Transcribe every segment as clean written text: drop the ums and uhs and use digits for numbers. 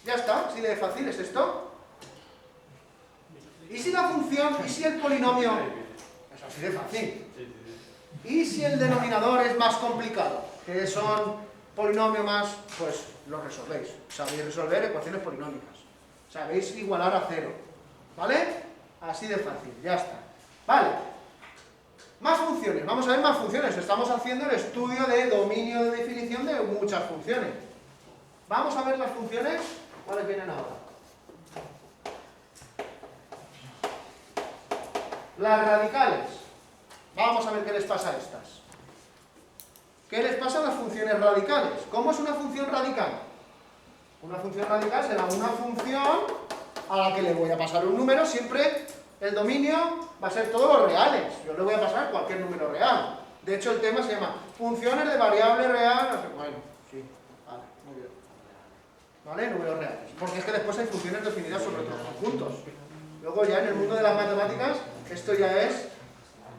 Ya está, así de fácil es esto. ¿Y si la función, y si el polinomio es así de fácil? ¿Y si el denominador es más complicado? Que son polinomio más, pues lo resolvéis. Sabéis resolver ecuaciones polinómicas. Sabéis igualar a cero. ¿Vale? Así de fácil, ya está. Vale. Más funciones, vamos a ver más funciones. Estamos haciendo el estudio de dominio de definición de muchas funciones. Vamos a ver las funciones. ¿Cuáles vienen ahora? Las radicales. Vamos a ver qué les pasa a estas. ¿Qué les pasa a las funciones radicales? ¿Cómo es una función radical? Una función radical será una función a la que le voy a pasar un número, siempre el dominio va a ser todos los reales. Yo le voy a pasar cualquier número real. De hecho, el tema se llama funciones de variable real. Bueno, sí, vale, muy bien. ¿Vale? Números reales. Porque es que después hay funciones definidas sobre otros conjuntos. Luego ya en el mundo de las matemáticas, esto ya es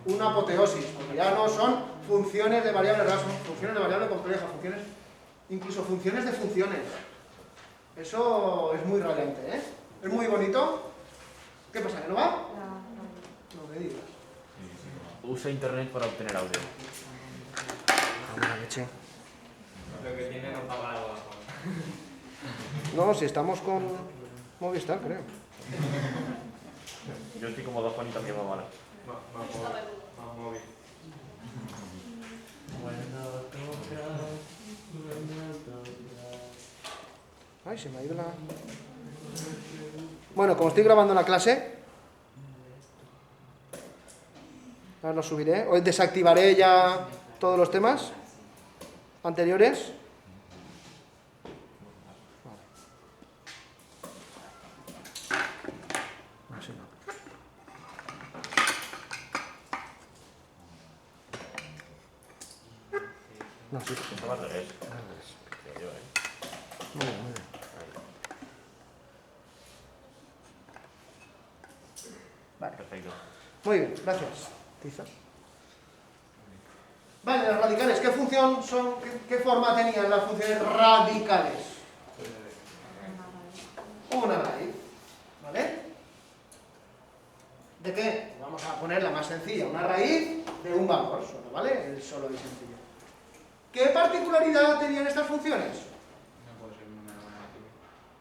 una apoteosis, porque ya no son funciones de variable real, son funciones de variable compleja, funciones, incluso funciones de funciones. Eso es muy radiante, ¿eh? Es muy bonito. ¿Qué pasa? ¿Que no va? No me digas. Usa internet para obtener audio. Buena leche. Lo que tiene no paga algo. No, si estamos con Movistar, creo. Yo estoy como 2 Juan y también va mal. Más móvil. Ay, se me ha ido la... Bueno, como estoy grabando la clase, ahora lo subiré. Hoy desactivaré ya todos los temas anteriores. No, sí. Estaba al revés. Creo yo, Muy bien, muy bien. Vale. Perfecto. Muy bien, gracias, Tiza. Vale, las radicales, ¿qué función son? ¿Qué forma tenían las funciones radicales? Una raíz, ¿vale? ¿De qué? Vamos a poner la más sencilla, una raíz de un valor solo, ¿vale? El solo y sencillo. ¿Qué particularidad tenían estas funciones?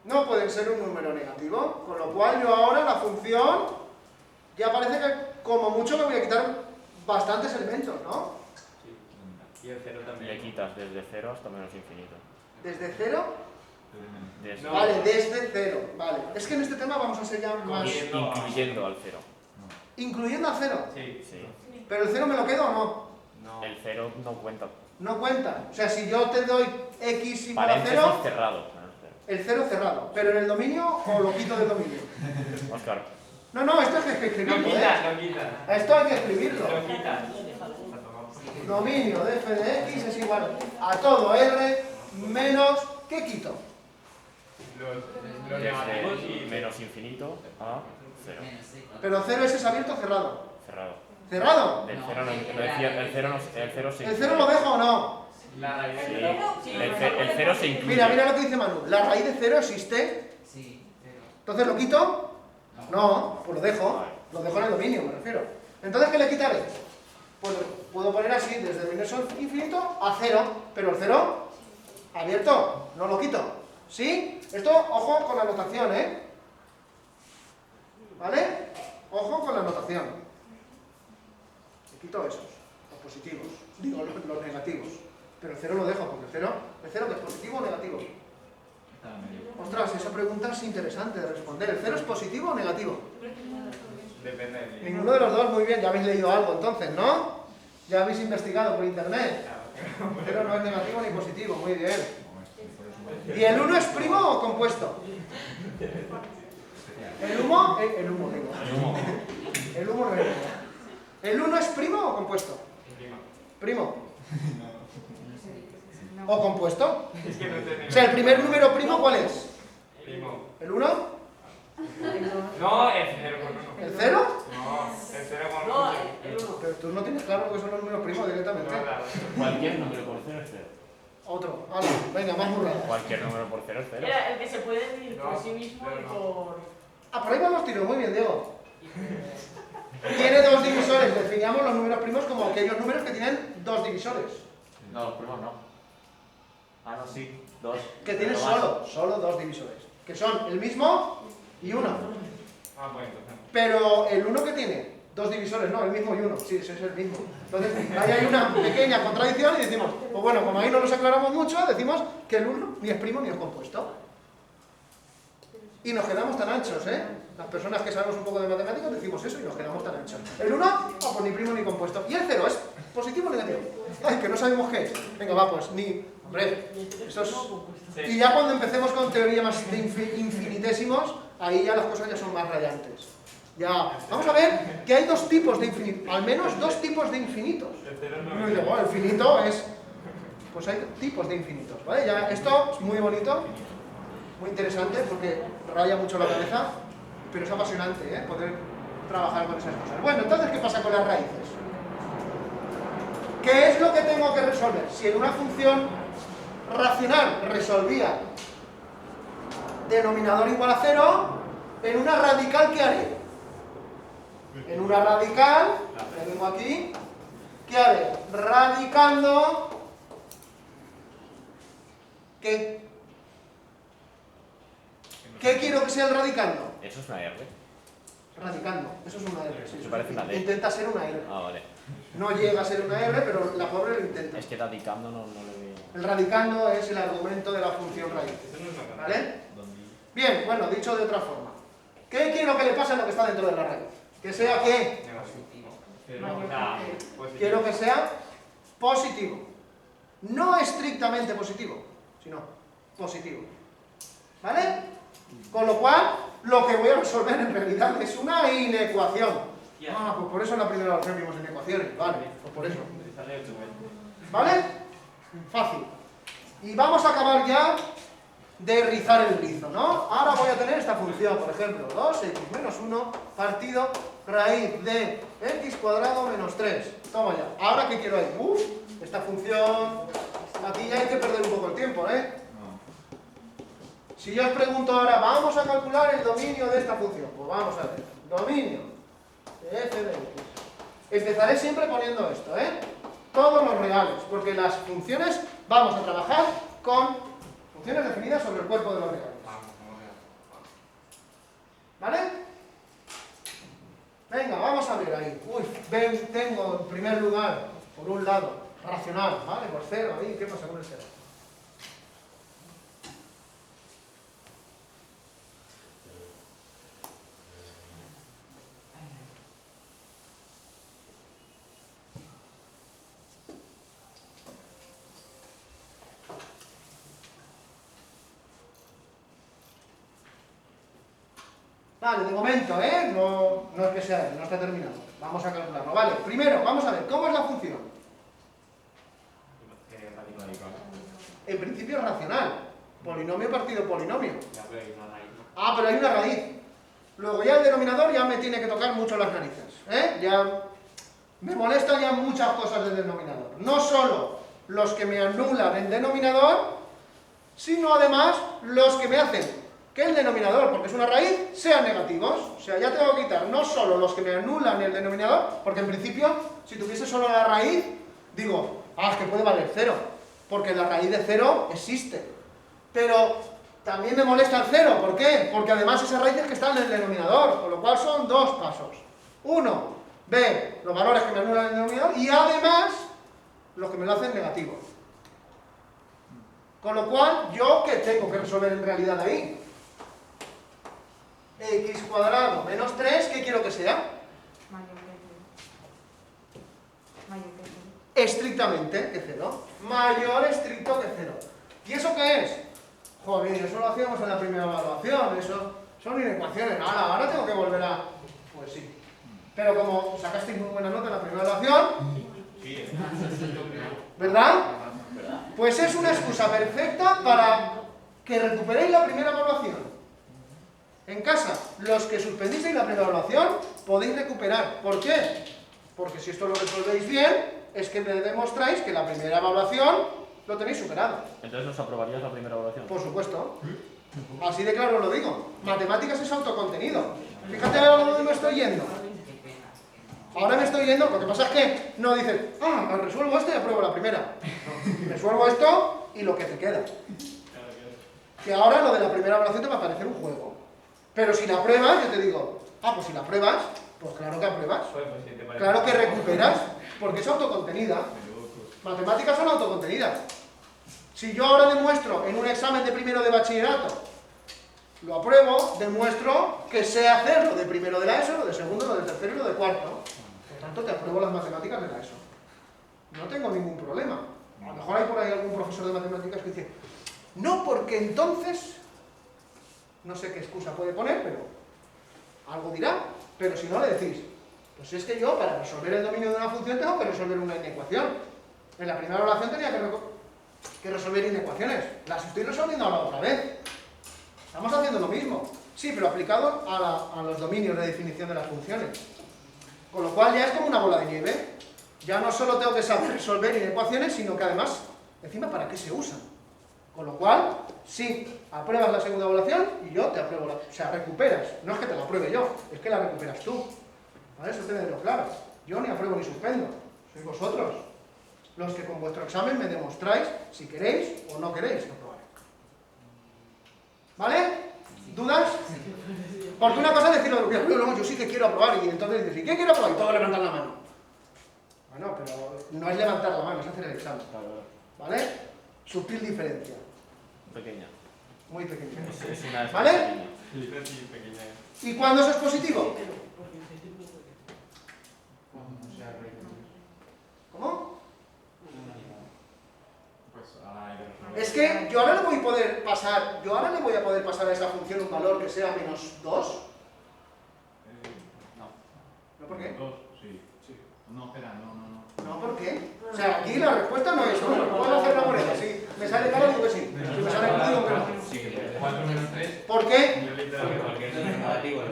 No pueden ser un número negativo, con lo cual yo ahora la función ya parece que como mucho le voy a quitar bastantes elementos, ¿no? Sí. Y el cero Le también. quitas desde 0 hasta menos infinito. ¿Desde cero? Desde- Vale, desde cero, vale. Es que en este tema vamos a ser ya más... Incluyendo al 0. Incluyendo al cero. Sí. Sí. ¿Pero el cero me lo quedo o no? No. El 0 no cuenta. No cuenta. O sea, si yo te doy x igual a Paréntesis cero, cerrado. el cero cerrado. ¿Pero en el dominio o lo quito del dominio? Oscar. No, esto es que Lo escribirlo, quitas, ¿eh? lo quitas. Esto hay que escribirlo. Lo quitas. Dominio de f de x es igual a todo r menos... ¿Qué quito? Los negativos Desde y menos infinito a 0. ¿Pero cero es abierto o cerrado? Cerrado. ¿Cerrado? El 0 no decía, el 0 no, el 0 se ¿El cero lo dejo o no? la raíz Sí. de El 0 se incluye. Mira lo que dice Manu. ¿La raíz de cero existe? Sí, cero. ¿Entonces lo quito? No, pues lo dejo. Lo dejo en el dominio, me refiero. ¿Entonces qué le quitaré? Pues puedo poner así, desde menos infinito a 0. Pero el 0, abierto, no lo quito. ¿Sí? Esto, ojo con la notación, ¿eh? ¿Vale? Ojo con la notación. Le quito esos, los positivos. Digo, los negativos. Pero el 0 lo dejo, porque el 0 que es positivo o negativo. Ostras, esa pregunta es interesante de responder. ¿El 0 es positivo o negativo? Depende de mí. Ninguno de los dos, muy bien, ya habéis leído algo entonces, ¿no? Ya habéis investigado por internet. El 0 no es negativo ni positivo, muy bien. ¿Y el 1 es primo o compuesto? ¿El humo? El humo, digo. El humo no es primo. ¿El 1 es primo o compuesto? Primo. ¿O compuesto? Es que no tenemos. O sea, ¿el primer número primo cuál es? Primo. ¿El 1? No, el 0 con 1. ¿El 0? No, el 0 con 1. Pero tú no tienes claro que son los números primos directamente. No, claro. Cualquier número por 0 es 0. Otro. Vale, venga. Venga, más burradas. Cualquier número por 0 es 0. Era el que se puede dividir por No, sí mismo pero y no. por... Ah, por ahí van los tiros, muy bien, Diego. Tiene dos divisores, definamos los números primos como aquellos números que tienen dos divisores. No, los primos no. Ah, no, sí. 2. Que tienen solo dos divisores. Que son el mismo y uno. Ah, pues entonces. Pero el uno que tiene dos divisores, no, el mismo y uno. Sí, ese es el mismo. Entonces, ahí hay una pequeña contradicción y decimos, pues bueno, como ahí no nos aclaramos mucho, decimos que el uno ni es primo ni es compuesto. Y nos quedamos tan anchos, ¿eh? Las personas que sabemos un poco de matemáticas decimos eso y nos quedamos tan anchos. El 1, pues ni primo ni compuesto. Y el 0 es positivo o negativo. Ay, que no sabemos qué es. Venga, va, pues ni... Hombre, eso es... Y ya cuando empecemos con teoría más de infinitesimos, ahí ya las cosas ya son más rayantes. Ya, vamos a ver que hay dos tipos de infinitos, al menos dos tipos de infinitos. El 0 no Uno dice, bueno, el finito es... Pues hay tipos de infinitos, ¿vale? Ya, esto es muy bonito, muy interesante, porque raya mucho la cabeza, pero es apasionante, ¿eh? Poder trabajar con esas cosas. Bueno, entonces, ¿qué pasa con las raíces? ¿Qué es lo que tengo que resolver? Si en una función racional resolvía denominador igual a 0, en una radical, ¿qué haré? En una radical, lo tengo aquí, ¿qué haré? Radicando, ¿qué quiero que sea el radicando? Eso es una R. Radicando, eso es una R. Sí, Eso parece una D. intenta ser una R. Ah, vale. No llega a ser una R, pero la pobre lo intenta. Es que radicando no le veo. El radicando es el argumento de la función raíz. Eso no es una cara. ¿Vale? Bien, bueno, dicho de otra forma. ¿Qué quiero que le pase a lo que está dentro de la raíz? Que sea ¿qué? Negativo. Mayor Quiero que sea positivo. No estrictamente positivo, sino positivo. ¿Vale? Con lo cual, lo que voy a resolver en realidad es una inecuación. Ah, pues por eso en la primera lección vimos inecuaciones. Vale, pues por eso. ¿Vale? Fácil. Y vamos a acabar ya de rizar el rizo, ¿no? Ahora voy a tener esta función, por ejemplo, 2x menos 1 partido raíz de x cuadrado menos 3. Toma ya. ¿Ahora qué quiero ahí? Esta función... Aquí ya hay que perder un poco el tiempo, ¿eh? Si yo os pregunto ahora, vamos a calcular el dominio de esta función. Pues vamos a ver. Dominio de f de x. Empezaré siempre poniendo esto, ¿eh? Todos los reales, porque las funciones vamos a trabajar con funciones definidas sobre el cuerpo de los reales. ¿Vale? Venga, vamos a ver ahí. Uy, ven, tengo en primer lugar, por un lado, racional, ¿vale? Por 0, ahí, ¿qué pasa con el 0? Vale, de momento, ¿eh? No es que sea, no está terminado. Vamos a calcularlo. Vale, primero, vamos a ver, ¿cómo es la función? En principio es racional. Polinomio partido polinomio. Ah, pero hay una raíz. Luego ya el denominador ya me tiene que tocar mucho las narices, ¿eh? Ya me molestan ya muchas cosas del denominador. No solo los que me anulan el denominador, sino además los que me hacen que el denominador, porque es una raíz, sean negativos. O sea, ya tengo que quitar no solo los que me anulan el denominador, porque en principio, si tuviese solo la raíz, digo, es que puede valer 0, porque la raíz de 0 existe. Pero también me molesta el 0, ¿por qué? Porque además esa raíz es que está en el denominador, con lo cual son dos pasos. Uno, ver los valores que me anulan el denominador, y además, los que me lo hacen negativo. Con lo cual, ¿yo qué tengo que resolver en realidad ahí? X cuadrado menos 3, ¿qué quiero que sea? Mayor que 0. Mayor que 0. Estrictamente que 0. Mayor estricto que 0. ¿Y eso qué es? Joder, eso lo hacíamos en la primera evaluación, eso son inecuaciones. Ahora tengo que volver a... Pues sí. Pero como sacasteis muy buena nota en la primera evaluación, ¿verdad? Pues es una excusa perfecta para que recuperéis la primera evaluación. En casa, los que suspendisteis la primera evaluación, podéis recuperar. ¿Por qué? Porque si esto lo resolvéis bien, es que me demostráis que la primera evaluación lo tenéis superado. Entonces nos aprobarías la primera evaluación. Por supuesto. Así de claro os lo digo. Matemáticas es autocontenido. Fíjate a dónde me estoy yendo. Ahora me estoy yendo, lo que pasa es que no dices, resuelvo esto y apruebo la primera. No, resuelvo esto y lo que te queda. Que ahora lo de la primera evaluación te va a parecer un juego. Pero si la pruebas, yo te digo, pues si la pruebas, pues claro que apruebas. Claro que recuperas, porque es autocontenida. Matemáticas son autocontenidas. Si yo ahora demuestro en un examen de primero de bachillerato, lo apruebo, demuestro que sé hacer lo de primero de la ESO, lo de segundo, lo de tercero y lo de cuarto. Por tanto, te apruebo las matemáticas de la ESO. No tengo ningún problema. A lo mejor hay por ahí algún profesor de matemáticas que dice, no, porque entonces, no sé qué excusa puede poner, pero algo dirá. Pero si no, le decís, pues es que yo para resolver el dominio de una función tengo que resolver una inecuación. En la primera evaluación tenía que resolver inecuaciones. Las estoy resolviendo ahora otra vez. Estamos haciendo lo mismo. Sí, pero aplicado a los dominios de definición de las funciones. Con lo cual ya es como una bola de nieve. Ya no solo tengo que saber resolver inecuaciones, sino que además, encima, ¿para qué se usan? Con lo cual, sí, apruebas la segunda evaluación y yo te apruebo o sea, recuperas. No es que te la apruebe yo, es que la recuperas tú. ¿Vale? Eso tenedlo claro. Yo ni apruebo ni suspendo. Sois vosotros los que con vuestro examen me demostráis si queréis o no queréis aprobar. ¿Vale? ¿Dudas? Porque una cosa es decirlo, luego yo sí que quiero aprobar, y entonces dices, ¿y qué quiero aprobar? Y todos levantan la mano. Bueno, pero no es levantar la mano, es hacer el examen. ¿Vale? Sutil diferencia. Pequeña. Muy pequeña. Es una ¿Vale? Pequeña. ¿Y cuándo eso es positivo? ¿Cómo? Es que yo ahora le voy a poder pasar, a esa función un valor que sea menos 2. ¿No por qué? 2, sí. No, espera, no. No, ¿por qué? O sea, aquí la respuesta no es, bueno, puedo hacer la moneda, sí. Me sale claro, digo que sí. Si me sale claro, digo que no. 4 menos 3. ¿Por qué? Porque es negativo,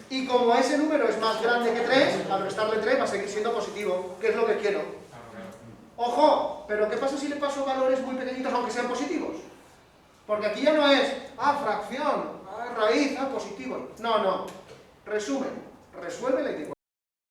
Y como ese número es más grande que 3, al restarle 3 va a seguir siendo positivo, que es lo que quiero. Ojo, pero ¿qué pasa si le paso valores muy pequeñitos aunque sean positivos? Porque aquí ya no es, fracción, raíz, positivos. No. Resumen, resuelve la inecuación.